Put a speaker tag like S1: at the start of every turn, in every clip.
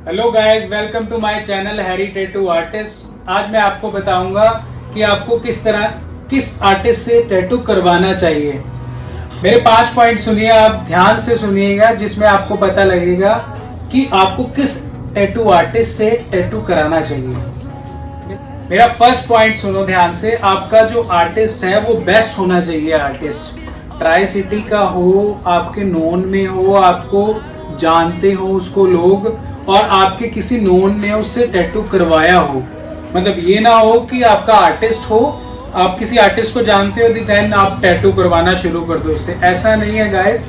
S1: Hello guys, welcome to my channel Harry tattoo artist. आज मैं आपको बताऊंगा कि आपको किस आर्टिस्ट से टैटू करवाना चाहिए। मेरे 5 पॉइंट सुनिए, आप ध्यान से सुनिएगा, जिसमें आपको पता लगेगा कि आपको किस टैटू आर्टिस्ट से टैटू कराना चाहिए। मेरा फर्स्ट पॉइंट सुनो ध्यान से। आपका जो आर्टिस्ट है वो बेस्ट होना चाहिए। आर्टिस्ट ट्राई सिटी का हो, आपके नोन में हो, आपको जानते हो उसको लोग, और आपके किसी नोन ने उससे टैटू करवाया हो। मतलब ये ना हो कि आपका आर्टिस्ट हो, आप किसी आर्टिस्ट को जानते हो देन आप टैटू करवाना शुरू कर दो उससे। ऐसा नहीं है गाइस,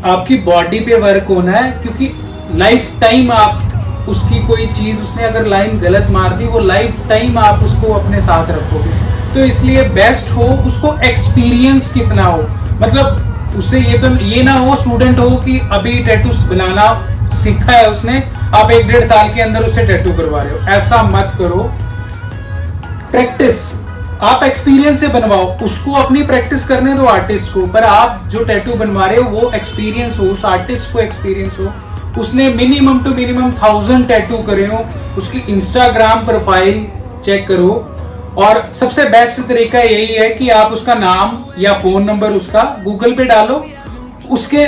S1: आपकी बॉडी पे वर्क होना है, क्योंकि लाइफ टाइम आप उसकी कोई चीज, उसने अगर लाइन गलत मार दी, वो लाइफ टाइम आप उसको अपने साथ रखोगे। तो इसलिए बेस्ट हो, उसको एक्सपीरियंस कितना हो, मतलब उससे ये ना हो स्टूडेंट हो कि अभी टैटू बनाना सीखा है उसने, आप 1-1.5 साल के अंदर उससे टैटू करवा रहे हो। ऐसा मत करो। प्रैक्टिस आप एक्सपीरियंस से बनवाओ, उसको अपनी प्रैक्टिस करने दो आर्टिस्ट को, पर आप जो टैटू बनवा रहे हो वो एक्सपीरियंस हो, उस आर्टिस्ट को एक्सपीरियंस हो, उसने मिनिमम टू मिनिमम 1000 टैटू करे हो, उसकी इंस्टाग्राम प्रोफाइल चेक करो। और सबसे बेस्ट तरीका यही है कि आप उसका नाम या फोन नंबर उसका गूगल पे डालो, उसके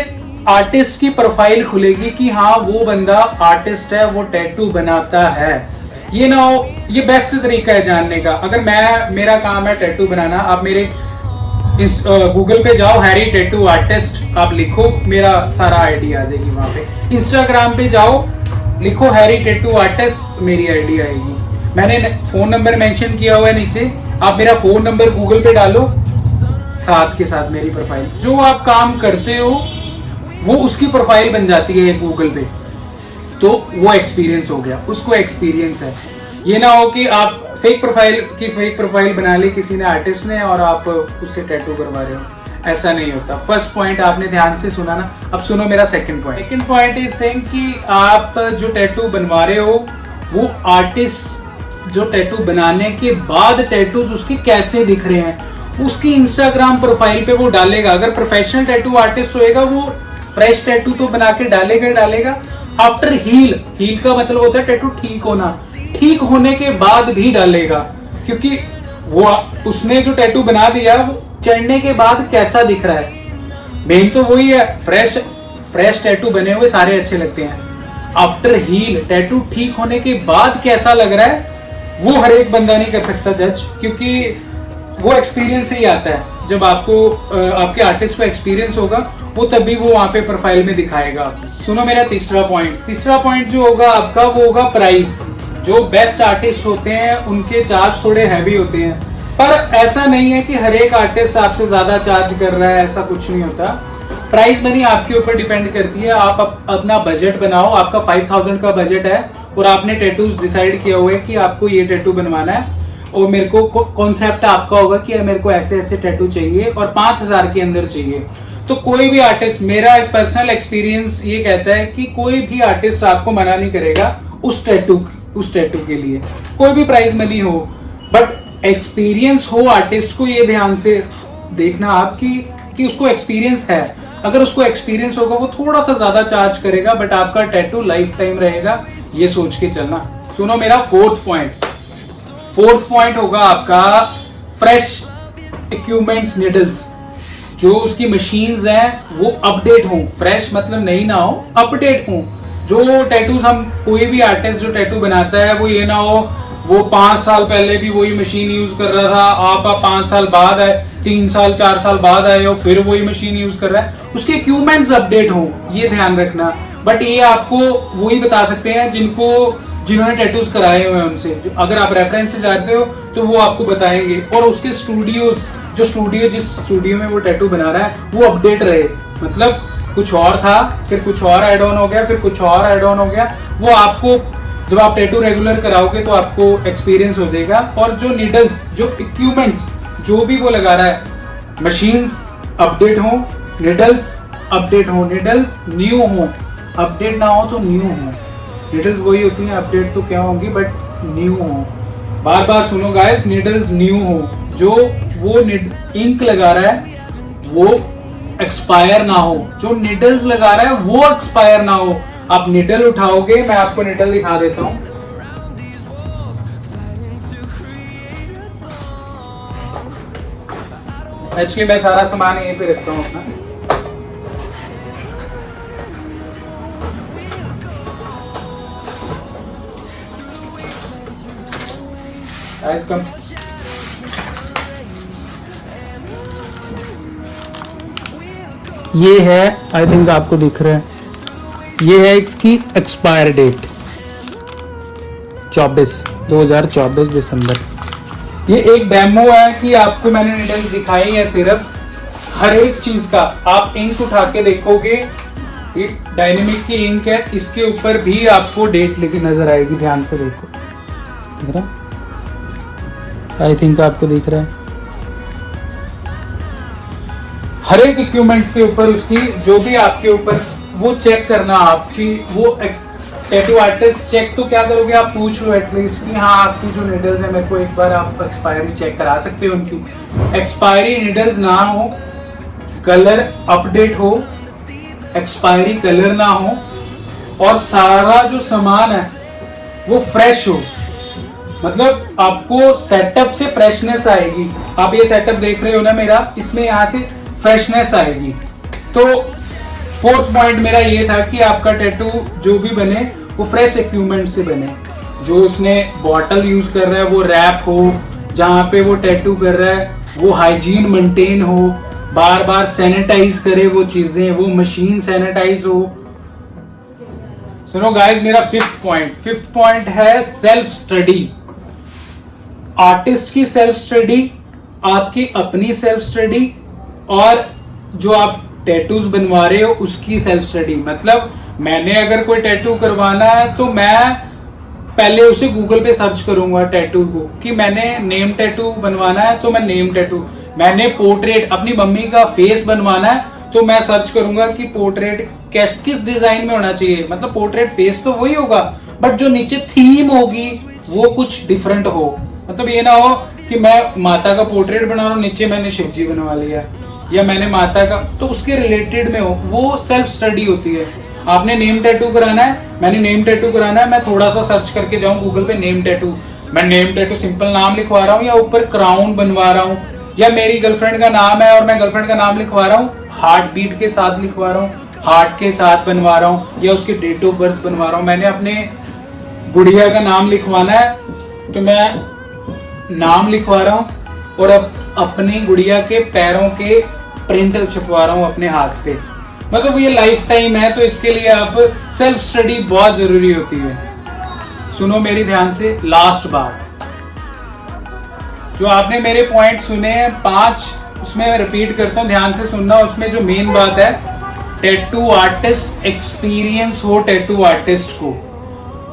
S1: आर्टिस्ट की प्रोफाइल खुलेगी कि हाँ वो बंदा आर्टिस्ट है, वो टैटू बनाता है। ये ना हो, ये बेस्ट तरीका है जानने का। अगर मेरा काम है टैटू बनाना, आप मेरे गूगल पे जाओ, हैरी टैटू आर्टिस्ट आप लिखो, मेरा सारा आईडी आ जाएगी वहां पे। इंस्टाग्राम पे जाओ, लिखो हैरी टैटू आर्टिस्ट, मेरी आईडी आएगी। मैंने फोन नंबर मेंशन किया हुआ है नीचे, आप मेरा फोन नंबर गूगल पे डालो, साथ के साथ मेरी प्रोफाइल, जो आप काम करते हो वो उसकी प्रोफाइल बन जाती है गूगल पे। तो वो एक्सपीरियंस हो गया, उसको एक्सपीरियंस है। ये ना हो कि आप फेक प्रोफाइल बना ली किसी ने, आर्टिस्ट ने, और आप उससे टैटू करवा रहे हो। ऐसा नहीं होता। फर्स्ट पॉइंट आपने ध्यान से सुना ना, अब सुनो मेरा सेकंड पॉइंट इज थिंक कि आप जो टैटू बनवा रहे हो वो आर्टिस्ट जो टैटू बनाने के बाद टैटूज उसके कैसे दिख रहे हैं, उसकी इंस्टाग्राम प्रोफाइल पे वो डालेगा। अगर प्रोफेशनल टैटू आर्टिस्ट होएगा वो फ्रेश टैटू तो बना के डालेगा आफ्टर हील का मतलब होता है टैटू ठीक होना, ठीक होने के बाद भी डालेगा, क्योंकि वो उसने जो टैटू बना दिया वो चढ़ने के बाद कैसा दिख रहा है। मेन तो वही है, फ्रेश टैटू बने हुए सारे अच्छे लगते हैं। आफ्टर हील टैटू ठीक होने के बाद कैसा लग रहा है वो हर एक बंदा नहीं कर सकता जज, क्योंकि वो एक्सपीरियंस से ही आता है। जब आपको आपके आर्टिस्ट को एक्सपीरियंस होगा वो तभी वो वहां पे प्रोफाइल में दिखाएगा। सुनो मेरा तीसरा पॉइंट जो होगा आपका, वो होगा प्राइस। जो बेस्ट आर्टिस्ट होते हैं उनके चार्ज थोड़े हैवी होते हैं, पर ऐसा नहीं है कि हर एक आर्टिस्ट आपसे ज्यादा चार्ज कर रहा है, ऐसा कुछ नहीं होता। प्राइस मनी आपके ऊपर डिपेंड करती है। आप अपना बजट बनाओ, आपका 5000 का बजट है और आपने टैटूज डिसाइड किया हुआ है कि आपको ये टैटू बनवाना है, और मेरे को कॉन्सेप्ट आपका होगा कि मेरे को ऐसे ऐसे टैटू चाहिए और 5000 के अंदर चाहिए। तो कोई भी आर्टिस्ट, मेरा एक पर्सनल एक्सपीरियंस ये कहता है कि कोई भी आर्टिस्ट आपको मना नहीं करेगा उस टैटू के लिए, कोई भी प्राइस मनी हो, बट एक्सपीरियंस हो आर्टिस्ट को। ये ध्यान से देखना आप कि उसको एक्सपीरियंस है। अगर उसको एक्सपीरियंस होगा वो थोड़ा सा ज्यादा चार्ज करेगा, बट आपका टैटू लाइफ टाइम रहेगा, ये सोच के चलना। सुनो मेरा फोर्थ पॉइंट होगा आपका फ्रेश इक्विपमेंट्स, नीडल्स। जो उसकी मशीन्स हैं वो अपडेट हो, फ्रेश मतलब नहीं ना हो, अपडेट हो। जो टैटूज हम, कोई भी आर्टिस्ट जो टैटू बनाता है वो ये ना हो वो 5 साल पहले भी वही मशीन यूज कर रहा था, आप 5 साल बाद आए, 3 साल 4 साल बाद आए हो, फिर वही मशीन यूज कर रहा है। उसके इक्विपमेंट्स अपडेट हो, ये ध्यान रखना। बट ये आपको वही बता सकते हैं जिन्होंने टैटूज कराए हुए हैं उनसे। अगर आप रेफरेंस से जाते हो तो वो आपको बताएंगे। और उसके जिस स्टूडियो में वो टैटू बना रहा है वो अपडेट रहे, मतलब कुछ और था फिर कुछ और ऐड ऑन हो गया, फिर कुछ और ऐड ऑन हो गया। वो आपको जब आप टैटू रेगुलर कराओगे तो आपको एक्सपीरियंस हो जाएगा। और जो नीडल्स, जो इक्विपमेंट्स जो भी वो लगा रहा है, मशीन्स अपडेट हो, नीडल्स अपडेट हो, नीडल्स न्यू हो, अपडेट ना हो तो न्यू हो। नीडल्स वही होती हैं, अपडेट तो क्या होंगी बट न्यू हो। बार बार सुनो गाइस, नीडल्स न्यू हो। जो वो इंक लगा रहा है वो एक्सपायर ना हो, जो नीडल्स लगा रहा है वो एक्सपायर ना हो। आप निडल उठाओगे, मैं आपको निडल दिखा देता हूँ। एक्चुअली मैं सारा सामान यहीं पे रखता हूँ अपना। कम ये है, आई थिंक आपको दिख रहा है, ये है इसकी एक्सपायर डेट 2024 दिसंबर। ये एक डेमो है कि आपको मैंने निडल दिखाई है सिर्फ। हर एक चीज का आप इंक उठा के देखोगे, ये डायनेमिक की इंक है, इसके ऊपर भी आपको डेट लिखी नजर आएगी। ध्यान से देखो, दिख रहा? आई थिंक आपको दिख रहा है। हर एक इक्विपमेंट के ऊपर उसकी जो भी आपके ऊपर वो चेक करना, आपकी वो टैटू आर्टिस्ट चेक तो क्या करोगे, आप पूछ लो एटलीस्ट कि हाँ आपकी जो निडल्स है मेरे को एक बार आप एक्सपायरी चेक करा सकते हो। उनकी एक्सपायरी निडल्स ना हो, कलर अपडेट हो, एक्सपायरी कलर ना हो, और सारा जो सामान है वो फ्रेश हो। मतलब आपको सेटअप से फ्रेशनेस आएगी। आप ये सेटअप देख रहे हो ना मेरा, इसमें यहाँ से फ्रेशनेस आएगी। तो फोर्थ पॉइंट मेरा ये था कि आपका टैटू जो भी बने वो फ्रेश इक्विपमेंट से बने। जो उसने बॉटल यूज कर रहा है वो रैप हो, जहां पे वो टैटू कर रहा है वो हाइजीन मेंटेन हो, बार बार सैनिटाइज करे वो चीजें, वो मशीन सैनिटाइज हो। सुनो गाइस, मेरा फिफ्थ पॉइंट है सेल्फ स्टडी। आर्टिस्ट की सेल्फ स्टडी, आपकी अपनी सेल्फ स्टडी, और जो आप टैटूज बनवा रहे हो उसकी सेल्फ स्टडी। मतलब मैंने अगर कोई टैटू करवाना है तो मैं पहले उसे गूगल पे सर्च करूंगा टैटू को, कि मैंने नेम टैटू बनवाना है तो मैं नेम टैटू, मैंने पोर्ट्रेट अपनी मम्मी का फेस बनवाना है तो मैं सर्च करूंगा कि पोर्ट्रेट किस डिजाइन में होना चाहिए। मतलब पोर्ट्रेट फेस तो वही होगा, बट जो नीचे थीम होगी वो कुछ डिफरेंट हो। मतलब ये ना हो कि मैं माता का पोर्ट्रेट बना रहा हूँ, नीचे मैंने शिव जी बनवा लिया, या मैंने माता का, तो उसके रिलेटेड में हो, वो सेल्फ स्टडी होती है। आपने नेम टैटू कराना है, मैंने नेम टैटू कराना है, मैं थोड़ा सा सर्च करके जाऊं गूगल पे नेम टैटू, मैं नेम टैटू सिंपल नाम लिखवा रहा हूँ, या ऊपर क्राउन बनवा रहा हूँ, या मेरी गर्लफ्रेंड का नाम है और मैं गर्लफ्रेंड का नाम लिखवा रहा हूँ, हार्ट बीट के साथ लिखवा रहा हूँ, हार्ट के साथ बनवा रहा हूँ, या उसकी डेट ऑफ बर्थ बनवा रहा हूँ। मैंने अपने गुड़िया का नाम लिखवाना है तो मैं नाम लिखवा रहा हूँ, और अब अपनी गुड़िया के पैरों के प्रिंट छपवा रहा हूँ अपने हाथ पे। मतलब ये लाइफ टाइम है, तो इसके लिए आप सेल्फ स्टडी बहुत जरूरी होती है। सुनो मेरी ध्यान से, लास्ट बात, जो आपने मेरे पॉइंट सुने हैं 5, उसमें मैं रिपीट करता हूँ, ध्यान से सुनना। उसमें जो मेन बात है, टैटू आर्टिस्ट एक्सपीरियंस हो टैटू आर्टिस्ट को,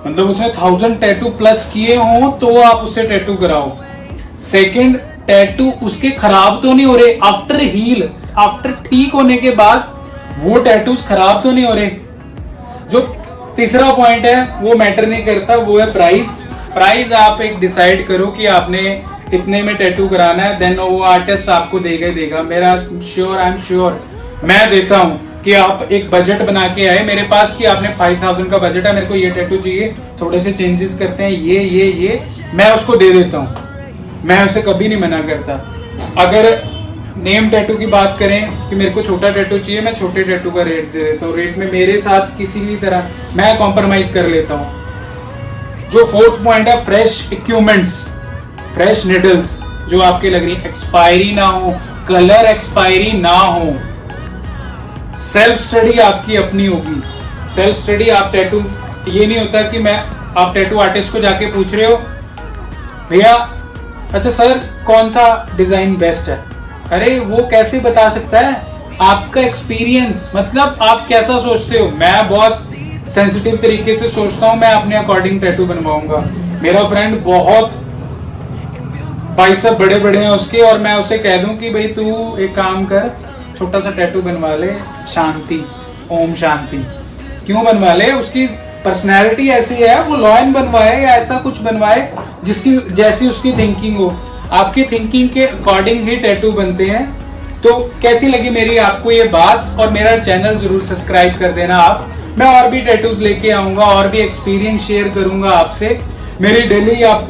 S1: मतलब उसने 1000 टैटू प्लस किए हो तो आप उससे टैटू कराओ। सेकंड, टैटू उसके खराब तो नहीं हो रहे आफ्टर हील, आफ्टर ठीक होने के बाद वो टैटूज खराब तो नहीं हो रहे। जो तीसरा पॉइंट है वो मैटर नहीं करता, वो है प्राइस आप एक डिसाइड करो कि आपने इतने में टैटू कराना है, देन वो आर्टिस्ट आपको देगा। मेरा आई एम श्योर मैं देता हूं कि आप एक बजट बना के आए मेरे पास कि आपने 5000 का बजट है, मेरे को ये टैटू चाहिए, थोड़े से चेंजेस करते हैं, ये मैं उसको दे देता हूं। मैं उसे कभी नहीं मना करता। अगर नेम टैटू की बात करें कि मेरे को छोटा टैटू चाहिए, मैं छोटे टैटू का रेट दे देता हूँ। रेट में मेरे साथ किसी भी तरह मैं कॉम्प्रोमाइज कर लेता हूँ। जो फोर्थ पॉइंट है, फ्रेश इक्विपमेंट्स, फ्रेश निडल्स जो आपके लग रही, एक्सपायरी ना हो, कलर एक्सपायरी ना हो। सेल्फ स्टडी आपकी अपनी होगी। सेल्फ स्टडी आप टैटू, ये नहीं होता कि आप टैटू आर्टिस्ट को जाके पूछ रहे हो भैया अच्छा सर कौन सा डिजाइन बेस्ट है। अरे वो कैसे बता सकता है, आपका एक्सपीरियंस, मतलब आप कैसा सोचते हो। मैं बहुत सेंसिटिव तरीके से सोचता हूँ, मैं अपने अकॉर्डिंग टैटू बनवाऊंगा। मेरा फ्रेंड बहुत बाइसेप बड़े बड़े हैं उसके, और मैं उसे कह दूं कि भाई तू एक काम कर, छोटा सा टैटू बनवा ले, शांति, ओम शांति। क्यों बनवा ले, उसकी पर्सनैलिटी ऐसी है, वो लॉयन बनवाए या ऐसा कुछ बनवाए जिसकी जैसी उसकी थिंकिंग हो। आपकी थिंकिंग के अकॉर्डिंग ही टैटू बनते हैं। तो कैसी लगी मेरी आपको ये बात, और मेरा चैनल जरूर सब्सक्राइब कर देना आप। मैं और भी टैटूज लेके आऊंगा और भी एक्सपीरियंस शेयर करूंगा आपसे। मेरी डेली आप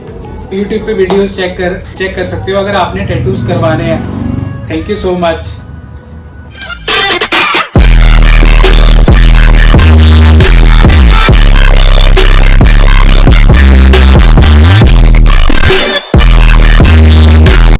S1: YouTube पे वीडियोस चेक कर सकते हो अगर आपने टैटूज करवाने हैं। Thank you so much.